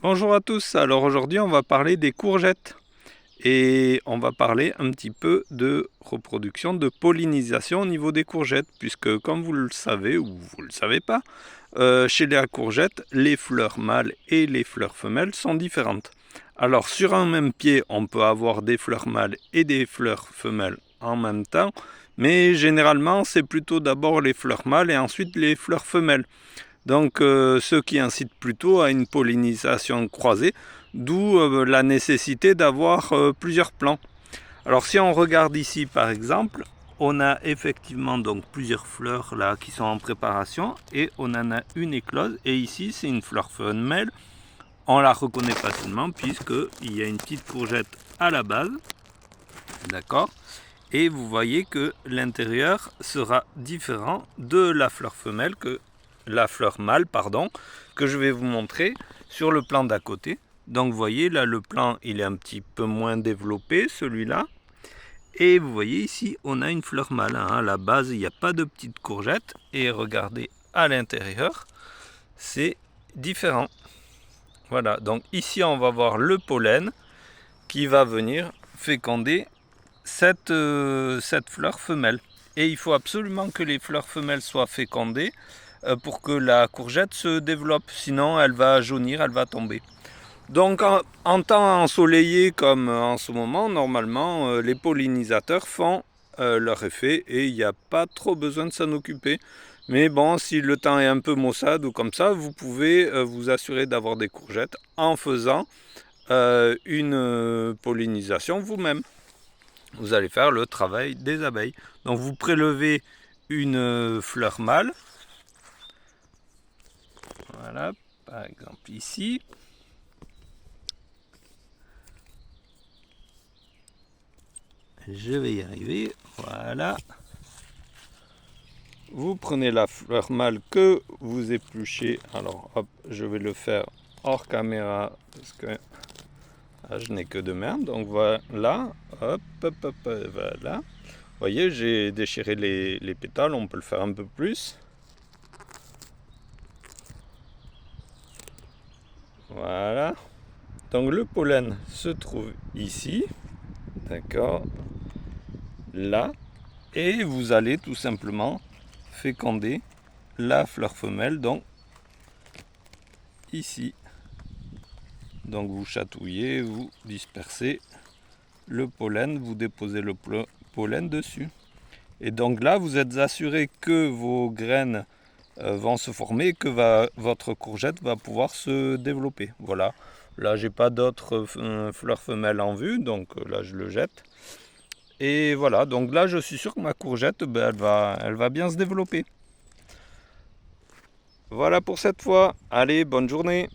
Bonjour à tous, alors aujourd'hui on va parler des courgettes et on va parler un petit peu de reproduction, de pollinisation au niveau des courgettes, puisque comme vous le savez ou vous ne le savez pas, chez les courgettes, les fleurs mâles et les fleurs femelles sont différentes. Alors sur un même pied, on peut avoir des fleurs mâles et des fleurs femelles en même temps, mais généralement c'est plutôt d'abord les fleurs mâles et ensuite les fleurs femelles. Donc, ce qui incite plutôt à une pollinisation croisée, d'où la nécessité d'avoir plusieurs plants. Alors, si on regarde ici, par exemple, on a effectivement donc plusieurs fleurs là qui sont en préparation et on en a une éclose. Et ici, c'est une fleur femelle. On la reconnaît facilement puisqu'il y a une petite courgette à la base, d'accord. Et vous voyez que l'intérieur sera différent de la fleur femelle que la fleur mâle, pardon, que je vais vous montrer sur le plan d'à côté. Donc vous voyez là le plan il est un petit peu moins développé celui-là. Et vous voyez ici on a une fleur mâle. À la base il n'y a pas de petite courgette. Et regardez à l'intérieur, c'est différent. Voilà, donc ici on va voir le pollen qui va venir féconder cette fleur femelle. Et il faut absolument que les fleurs femelles soient fécondées pour que la courgette se développe, sinon elle va jaunir, elle va tomber. Donc en temps ensoleillé comme en ce moment, normalement les pollinisateurs font leur effet et il n'y a pas trop besoin de s'en occuper. Mais bon, si le temps est un peu maussade ou comme ça, vous pouvez vous assurer d'avoir des courgettes en faisant une pollinisation vous-même. Vous allez faire le travail des abeilles. Donc vous prélevez une fleur mâle. Voilà, par exemple ici. Je vais y arriver. Voilà. Vous prenez la fleur mâle que vous épluchez. Alors hop, je vais le faire hors caméra parce que je n'ai que deux mains. Donc voilà, hop, hop, hop, voilà. Vous voyez, j'ai déchiré les pétales, on peut le faire un peu plus. Voilà. Donc le pollen se trouve ici, d'accord, là, et vous allez tout simplement féconder la fleur femelle, donc ici. Donc vous chatouillez, vous dispersez le pollen, vous déposez le pollen dessus. Et donc là, vous êtes assuré que vos graines vont se former, que votre courgette va pouvoir se développer. Voilà. Là, j'ai pas d'autres fleurs femelles en vue, donc là, je le jette. Et voilà, donc là, je suis sûr que ma courgette, elle va bien se développer. Voilà pour cette fois. Allez, bonne journée.